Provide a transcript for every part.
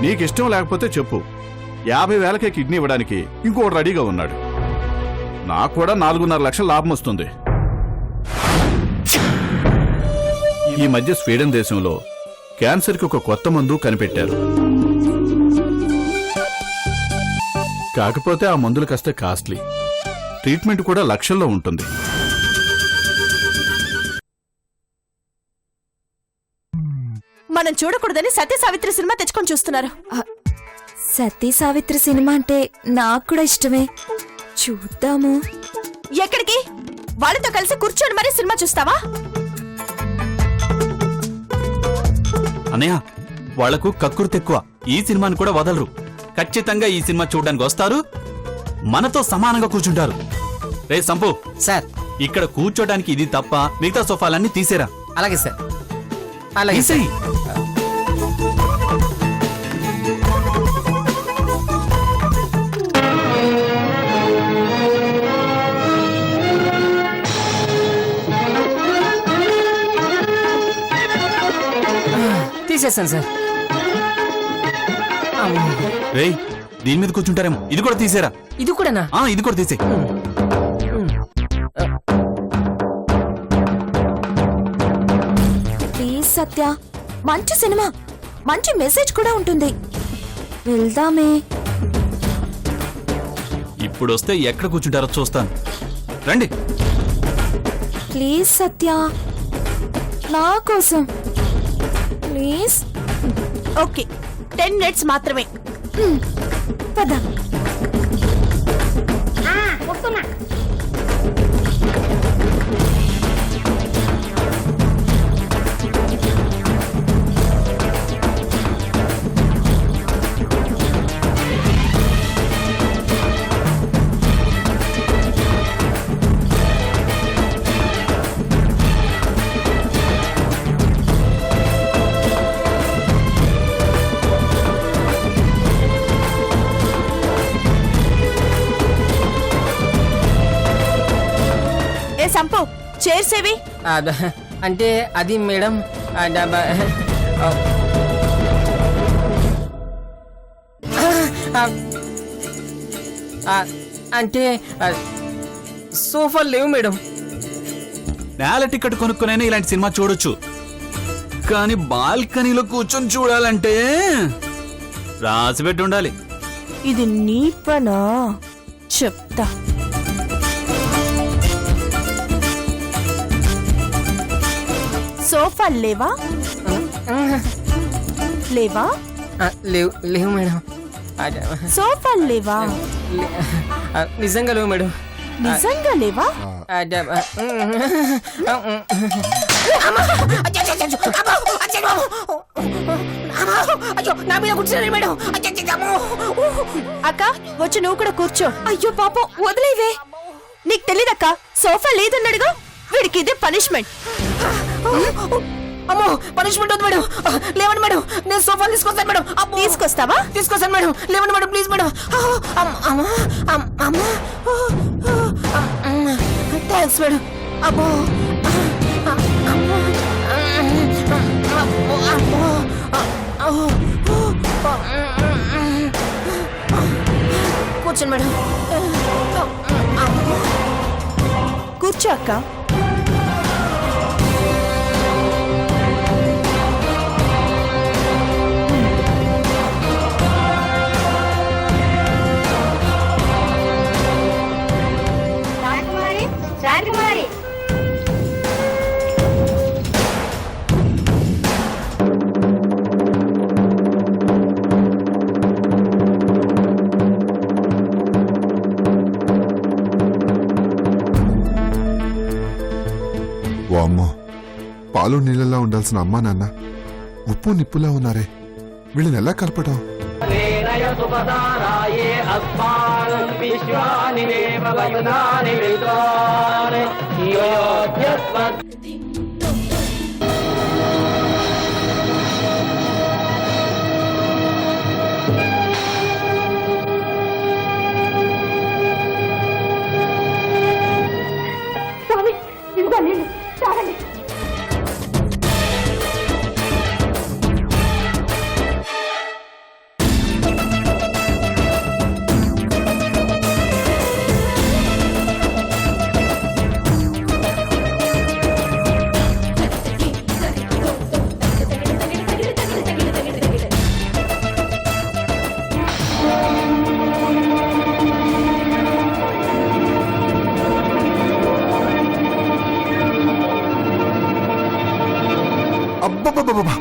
నీకిష్టం లేకపోతే చెప్పు. 50,000కే కిడ్నీ ఇవ్వడానికి ఇంకోటి రెడీగా ఉన్నాడు. నాకు కూడా 4.5 లక్షల లాభం వస్తుంది. ఈ మధ్య స్వీడన్ దేశంలో క్యాన్సర్కి ఒక కొత్త మందు కనిపెట్టారు. కాకపోతే ఆ మందులు కాస్త కాస్ట్లీ, ట్రీట్మెంట్ కూడా లక్షల్లో ఉంటుంది. మనం చూడకూడదని సత్య సావిత్రి సినిమా తెచ్చుకొని చూస్తున్నారు. సతీ సావిత్రి సినిమా అంటే నాకు కూడా ఇష్టమే, చూద్దాము. ఎక్కడికి? వాళ్ళతో కలిసి కూర్చొని మరీ సినిమా చూస్తావా? అన్నయ్య, వాళ్లకు కక్కుర్తి ఎక్కువ. ఈ సినిమాని కూడా వదలరు. ఖచ్చితంగా ఈ సినిమా చూడడానికి వస్తారు, మనతో సమానంగా కూర్చుంటారు. రే సంపు సార్, ఇక్కడ కూర్చోడానికి ఇది తప్ప మిగతా సోఫాలన్నీ తీసేరా. అలాగే సార్, అలాగే. తీసేయ్. తీసేస్తాను సార్. రేయ్, దీని మీద కూర్చుంటారేమో, ఇది కూడా తీసేరా. ఇది కూడానా? ఇది కూడా తీసే. ప్లీజ్ సత్య, మంచి సినిమా, మంచి మెసేజ్ కూడా ఉంటుంది, వెళ్దామే. ఇప్పుడు వస్తే ఎక్కడ కూర్చుంటారో చూస్తాను. రండి. ప్లీజ్ సత్య, నా కోసం ప్లీజ్. ఓకే, 10 మినిట్స్ మాత్రమే. పద. సంపు, చైర్స్ ఏవి? అంటే అది మేడం, అంటే సోఫా లేవు మేడం. నేల టికెట్ కొనుక్కొనైనా ఇలాంటి సినిమా చూడొచ్చు, కానీ బాల్కనీలో కూర్చొని చూడాలంటే రాసి పెట్టి ఉండాలి. ఇది నీ పనా? చెప్తా. సోఫా లేవా? లేవా? లేవు లేవు మేడం. సోఫా లేవా? నిజంగా లేవు మేడం. నిజంగా లేవా? అక్క, వచ్చి నువ్వు కూడా కూర్చో. అయ్యో పాపం, వదిలేవే. నీకు తెలీదక్క, సోఫా లేదన్నాడుగా. వీడికి ఇదే పనిష్మెంట్. అమ్మో, పనిష్మెంట్ వద్దు మేడం. లేవండి మేడం, నేను సోఫాలు తీసుకొస్తాను మేడం. తీసుకొస్తావా? తీసుకొస్తాను మేడం. లేవండి madam, please madam. Thanks madam. అబ్బో, కూర్చోండి మేడం. కూర్చో అక్క. వామ్మో, పాలు నీళ్ళలా ఉండాల్సిన అమ్మా నాన్న ఉప్పు నిప్పులా ఉన్నారే, వీళ్ళని ఎలా కలపటం? అబ్బబ్బబ్బబ్బా!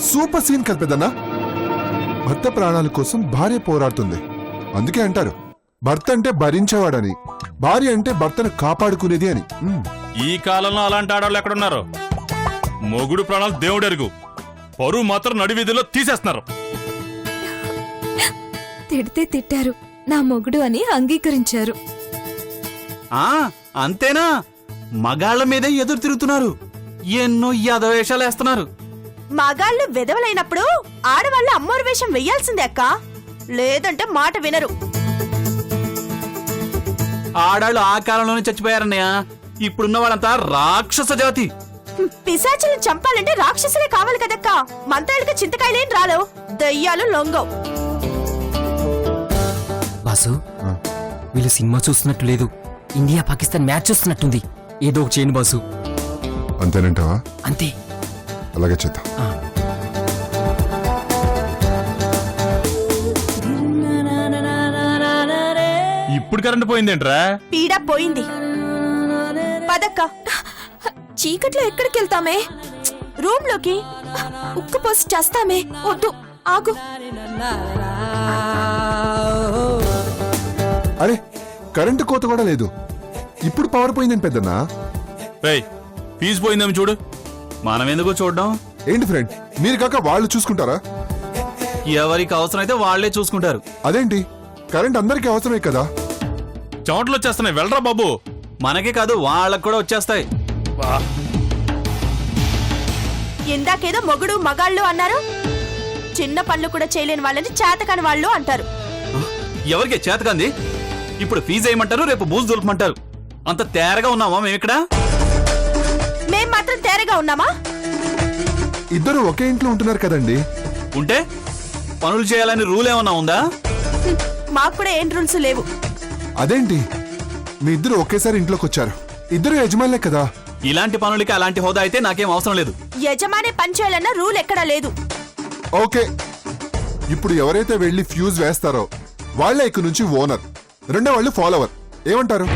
సూపర్ సీన్ కదా పెద్దన్నా. భర్త ప్రాణాల కోసం భార్య పోరాడుతుంది. అందుకే అంటారు భర్త అంటే భరించేవాడని, భార్య అంటే భర్తను కాపాడుకునేది అని. ఈ కాలంలో అలాంటి ఆడవాళ్ళు ఎక్కడున్నారు? మొగుడు ప్రాణాలు దేవుడెరుగు, పరువు మాత్రం నడివీధిలో తీసేస్తున్నారు. తిడితే తిట్టారు, నా మొగుడు అని అంగీకరించారు. ఆ అంతేనా? మగాళ్ల మీదే ఎదురు తిరుగుతున్నారు, ఎన్నో యాదవేషాలు వేస్తున్నారు. మగాళ్ళు వెదవలైనప్పుడు ఆడవాళ్ళు అమ్మోరు వేషం వెయ్యాల్సిందే అక్క, లేదంటే మాట వినరు. ఆడాళ్ళు ఆ కాలంలోనే చచ్చిపోయారన్నయ్య. ఇప్పుడున్న వాళ్ళంతా రాక్షస జాతి. పిశాచులను చంపాలంటే రాక్షసులే కావాలి కదక్క. మంత్రాలకు చింతకాయలేం రాలో, దయ్యాలు లొంగవు. బాసు, వీళ్ళు సినిమా చూస్తున్నట్టు లేదు, ఇండియా పాకిస్తాన్ మ్యాచ్ చూస్తున్నట్టుంది. ఏదో ఒక చేయను బాసు. అంతేనంటావా? అంతే. అలాగే చేద్దాం. ఇప్పుడు కరెంట్ పోయిందేంట్రా? పీడ పోయింది. పదక్క. చీకట్లో ఎక్కడికి వెళ్తామే? రూమ్ లోకి. ఉక్కు పోసి చేస్తామే. వద్దు, ఆగు. అరే, కరెంటు కోత కూడా లేదు. ఇప్పుడు పవర్ పోయిందని పెద్దన్నా. రేయ్, ఫీజు పోయిందేమో చూడు. మనం ఎందుకు చూడడం? ఏంటి ఫ్రెండ్, మీరు కాక వాళ్ళు చూసుకుంటారా? ఎవరికి అవసరమైతే వాళ్లే చూసుకుంటారు. అదేంటి, కరెంట్ అందరికీ అవసరమే కదా. చెమటలు వచ్చేస్తున్నాయి, వెళ్ళరా బాబు. మనకే కాదు వాళ్ళకు కూడా వచ్చేస్తాయి. ఇందాకేదో మొగుడు మగాళ్ళు అన్నారు, చిన్న పనులు కూడా చేయలేని వాళ్ళని చేతకాని వాళ్ళు అంటారు. ఎవరికి చేతకంది? ఇప్పుడు ఫీజు వేయమంటారు, రేపు బూజు దులపమంటారు. అంత తేరగా ఉన్నామా మేమిక్కడ? మేం మాత్రం తేరగా ఉన్నామా? ఇద్దరు ఒకే ఇంట్లో ఉంటున్నారు కదండి. ఉంటే పనులు చేయాలని రూల్ ఏమన్నా ఉందా? మాకు కూడా ఏం రూల్స్ లేవు. అదేంటి, మీ ఇద్దరు ఒకేసారి ఇంట్లోకి వచ్చారు. ఇద్దరు యజమానులే కదా. ఇలాంటి పనులకి అలాంటి హోదా అయితే నాకేం అవసరం లేదు. యజమాని పని చేయాలన్న రూల్ ఎక్కడా లేదు. ఓకే, ఇప్పుడు ఎవరైతే వెళ్లి ఫ్యూజ్ వేస్తారో వాళ్ళే ఇక నుంచి ఓనర్, రెండో వాళ్ళు ఫాలోవర్. ఏమంటారు?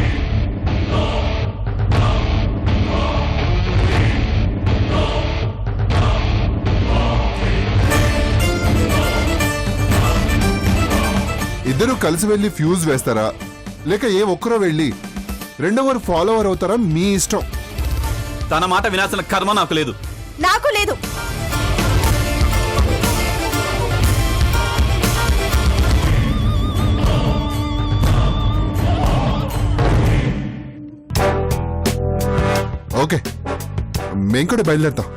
ఇద్దరు కలిసి వెళ్లి ఫ్యూజ్ వేస్తారా, లేక ఏ ఒక్కరో వెళ్లి రెండోవారు ఫాలోవర్ అవుతారా? మీ ఇష్టం. తన మాట వినాల్సిన కర్మ నాకు లేదు. నాకు లేదు. ఓకే, మేం కూడా బయలుదేరుతాం.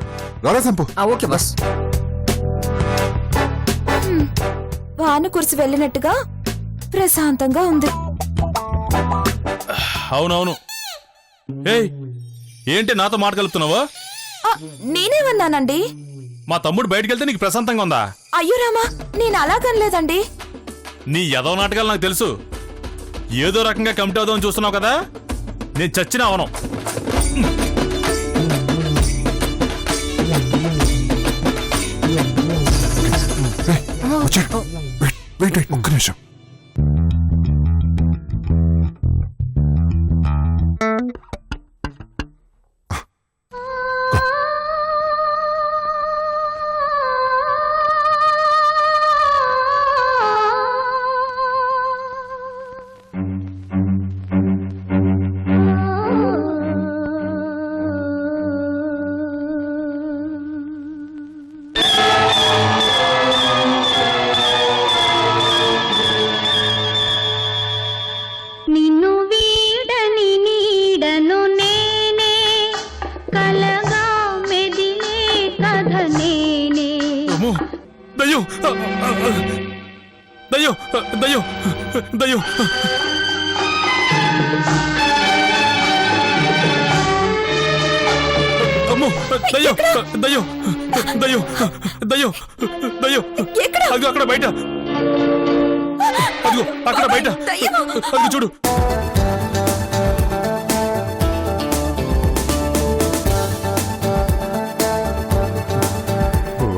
రారా సంపు. Okay boss. వాన కురిసి వెళ్ళినట్టుగా ప్రశాంతంగా ఉంది. అవునవును. ఏయ్, ఏంటి నాతో మాట కలుపుతున్నావా? నేనేమన్నానండి? మా తమ్ముడు బయటకెళ్తే నీకు ప్రశాంతంగా ఉందా? అయ్యో రామా, నేను అలాగనలేదండి. నీ ఎదవ నాటకాలు నాకు తెలుసు. ఏదో రకంగా కమిటీ అవుదామని చూస్తున్నావు కదా. నేను చచ్చినా అవను. వెయిట్, ఒక్క నిమిషం. దయ్యం, దయ్యం, దయ్యం, దయ్యం. అమ్మో, దయ్యం, దయ్యం, దయ్యం, దయ్యం, దయ్యం. అదిగో అక్కడ బయట, అదిగో అక్కడ బయట, అదిగో చూడు.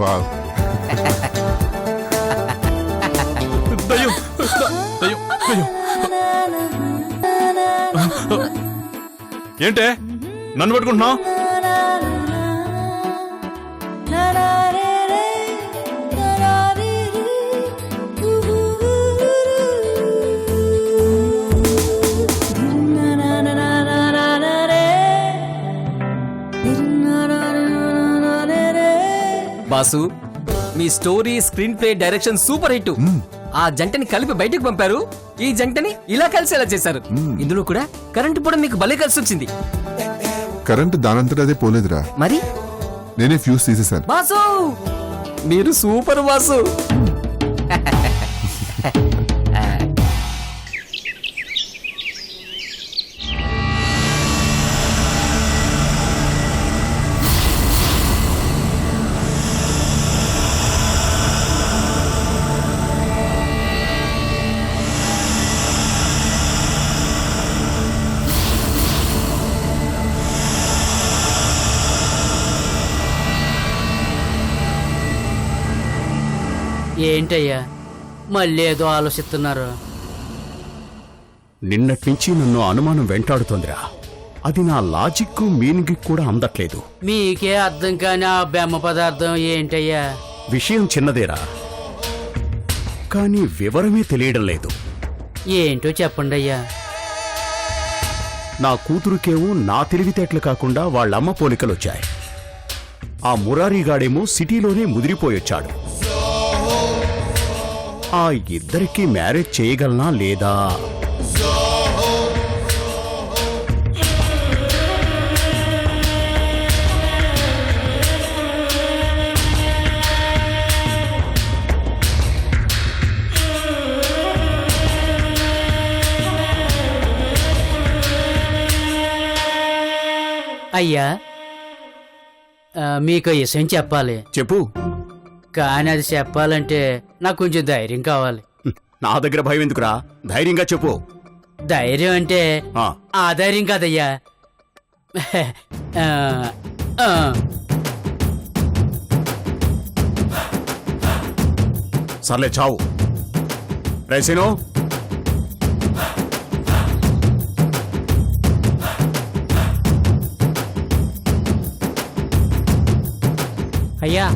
వావ్. దయ్యం, దయ్యం, దయ్యం. ఏంటే నన్ను పట్టుకుంటున్నావు? బాసు మీ story screenplay direction super hit. ఆ జంటని కలిపి బయటకు పంపారు, ఈ జంటని ఇలా కలిసేలా చేశారు. ఇందులో కూడా కరెంటు కూడా మీకు భలే కలిసి వచ్చింది. కరెంటు దానంతట అదే పోలేదురా, మరి నేనే ఫ్యూజ్ తీసేశాను. బాసు మీరు సూపర్ బాసు. ఏంటయ్యా మళ్ళీ ఏదో ఆలోచిస్తున్నారు? నిన్నటి నుంచి నన్ను అనుమానం వెంటాడుతోందిరా. అది నా లాజిక్ మీనింగ్ కూడా అందట్లేదు. మీకే అర్థం కాని ఆ బెమ్మ పదార్థం ఏంటయ్యా? విషయం చిన్నదేరా, కానీ వివరమే తెలియడం లేదు. ఏంటో చెప్పండి అయ్యా. నా కూతురుకేమో నా తెలివితేటలు కాకుండా వాళ్ళమ్మ పోలికలొచ్చాయి. ఆ మురారీగాడేమో సిటీలోనే ముదిరిపోయొచ్చాడు. ఆ ఇద్దరికి మ్యారేజ్ చేయగలనా లేదా? అయ్యా మీకు విషయం చెప్పాలి. చెప్పు. కానీ అది చెప్పాలంటే నాకు కొంచెం ధైర్యం కావాలి. నా దగ్గర భయం ఎందుకురా, ధైర్యంగా చెప్పు. ధైర్యం అంటే ఆ, ఆ ధైర్యం కాదయ్యా. సర్లే చావు. రైసేనో అయ్యా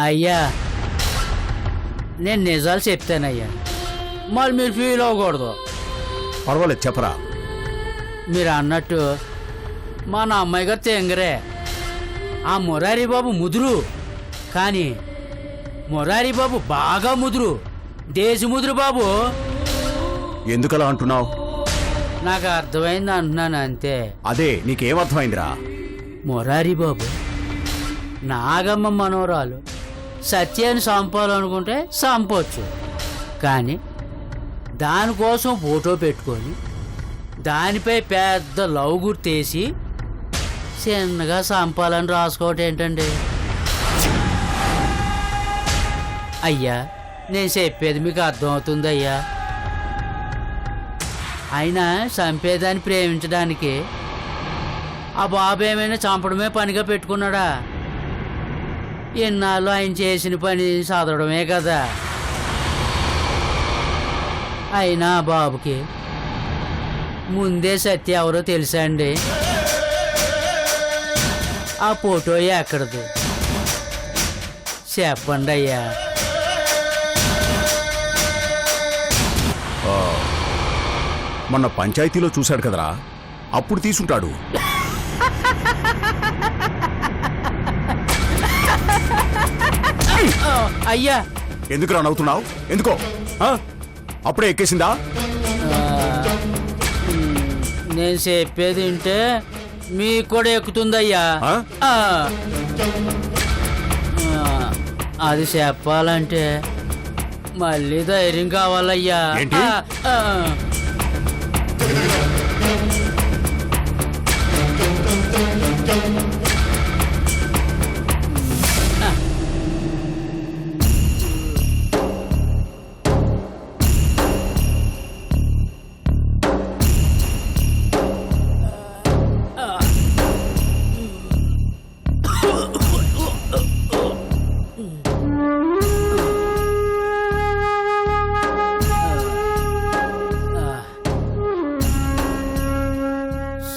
అయ్యా నేను నిజాలు చెప్తానయ్యా, మరి మీరు ఫీల్ అవ్వకూడదు. పర్వాలేదు చెప్పరా. మీరు అన్నట్టు మా నా అమ్మాయి గారు తెంగరే. ఆ మురారి బాబు ముదురు, కానీ మురారి బాబు బాగా ముదురు, దేశ ముదురు బాబు. ఎందుకలా అంటున్నావు? నాకు అర్థమైంది అంటున్నాను అంతే. అదే నీకేమర్థమైందిరా? మురారి బాబు నాగమ్మ మనోరాలు సత్యాన్ని చంపాలనుకుంటే చంపవచ్చు, కానీ దానికోసం ఫోటో పెట్టుకొని దానిపై పెద్ద లవ్ గుర్తేసి చిన్నగా చంపాలని రాసుకోవటం ఏంటండి? అయ్యా నేను చెప్పేది మీకు అర్థమవుతుంది అయ్యా. అయినా చంపేదాన్ని ప్రేమించడానికి ఆ బాబు ఏమైనా చంపడమే పనిగా పెట్టుకున్నాడా? ఎన్నాళ్ళు ఆయన చేసిన పని చదవడమే కదా. అయినా ఆ బాబుకి ముందే సత్య ఎవరో తెలుసా అండి? ఆ ఫోటో ఎక్కడది చెప్పండి అయ్యా. మొన్న పంచాయతీలో చూశాడు కదరా, అప్పుడు తీసుంటాడు. అయ్యా ఎందుకురా నవ్వుతున్నావు? ఎందుకో అప్పుడే ఎక్కేసిందా? నేను చెప్పేది వింటే మీకు కూడా ఎక్కుతుందయ్యా. ఆ? ఆ. అది చెప్పాలంటే మళ్ళీ ధైర్యం కావాలయ్యా. ఏంటి? ఆ.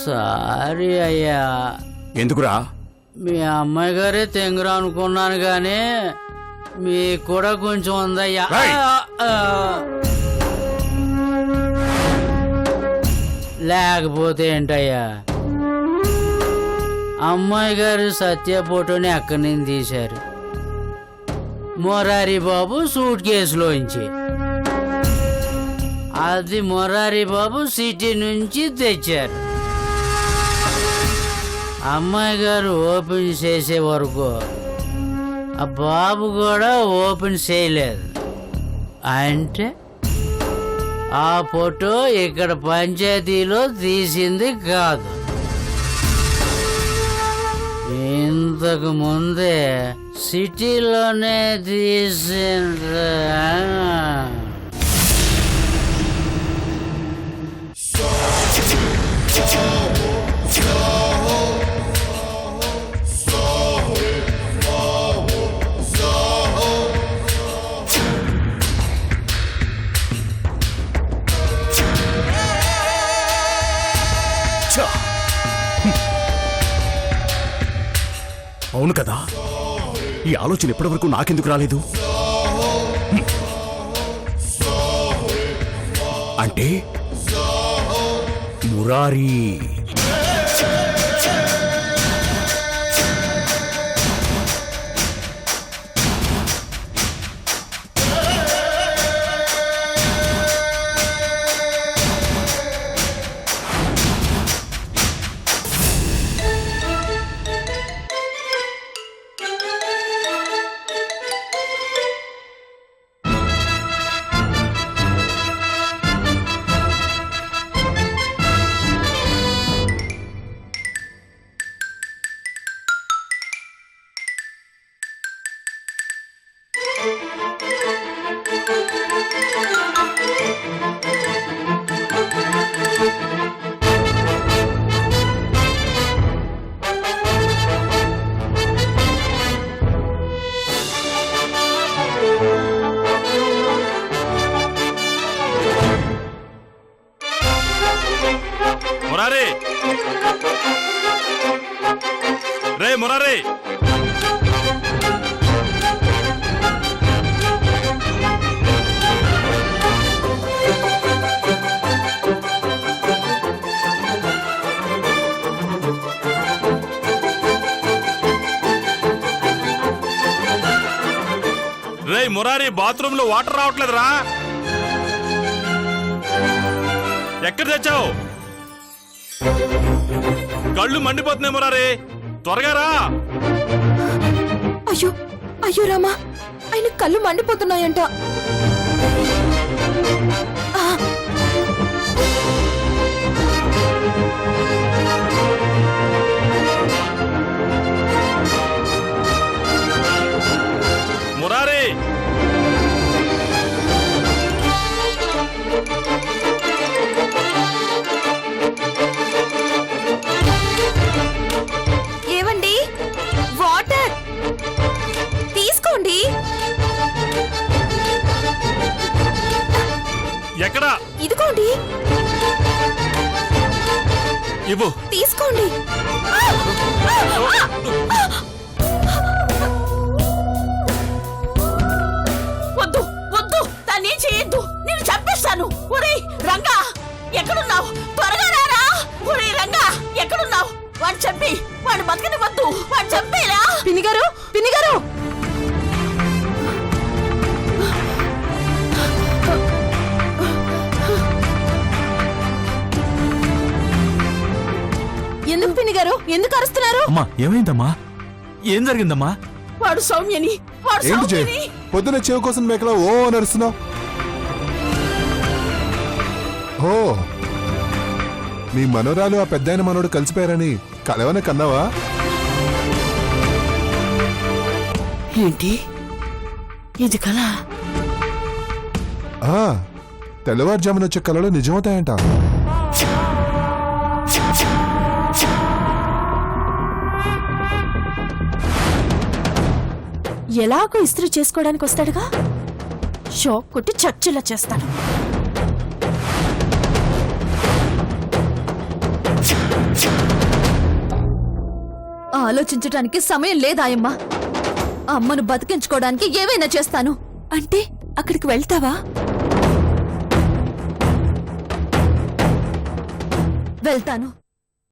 సారీ అయ్యా, ఎందుకురా? మీ అమ్మాయి గారే తెంగురా అనుకున్నాను కానీ మీకు కూడా కొంచెం ఉందయ్యా. రేయ్! లేకపోతే ఏంటయ్యా, అమ్మాయి గారు సత్య ఫోటోని అక్కడి నుంచి తీశారు, మొరారి బాబు సూట్ కేసులోంచి. అది మొరారి బాబు సిటీ నుంచి తెచ్చారు. అమ్మాయి గారు ఓపెన్ చేసే వరకు ఆ బాబు కూడా ఓపెన్ చేయలేదు. అంటే ఆ ఫోటో ఇక్కడ పంచాయతీలో తీసింది కాదు, ఇంతకు ముందే సిటీలోనే తీసింది. ఛ! అవును కదా, ఈ ఆలోచన ఇప్పటివరకు నాకెందుకు రాలేదు? అంటే మురారి మురారి, రే మురారి, రే మురారి, బాత్రూమ్ లో వాటర్ రావట్లేదురా? ఎక్కడ తెచ్చావు? కళ్ళు మండిపోతున్నాయి మురారి, త్వరగా రా. అయ్యో అయ్యో రామా, ఆయన కళ్ళు మండిపోతున్నాయంట. ఆ, మురారి, ఏవండి, వాటర్ తీసుకోండి. ఎక్కడా? ఇదిగోండి, ఇవ్వు. తీసుకోండి. వద్దు వద్దు, దాన్ని చేయొద్దు, నేను చంపేస్తాను. ఒరే రంగా, ఎక్కడున్నావు? త్వరగా రారా. ఒరే రంగా, ఎక్కడున్నావు? వాడు చంపి, వాడు బతకని వద్దు, వాడు చంపేరా. పిన్నిగారు, పిన్నిగారు, ఎందుకు పిన్నిగారు ఎందుకు అరుస్తున్నారు? అమ్మా ఏమైందమ్మా? ఏం జరిగిందమ్మా? వాడు సౌమ్యని వాడు ఏంటి జై సౌమ్యని పొద్దున చెవు కోసం మేకలా ఓ నడుస్తున్నావు? ఓ మీ మనోరాలు ఆ పెద్దాయన మనోడు కలిసిపోయారని కలవన కన్నావా? ఏంటి ఇది కళ? ఆ, తెల్లవారుజామున వచ్చే కళలు నిజమవుతాయంట. ఎలాగో ఇస్త్రీ చేసుకోవడానికి వస్తాడుగా, షాక్ కొట్టి చర్చిలా చేస్తాను. ఆలోచించడానికి సమయం లేదాయమ్మా. అమ్మను బతికించుకోవడానికి ఏవైనా చేస్తాను. అంటే అక్కడికి వెళ్తావా? వెళ్తాను.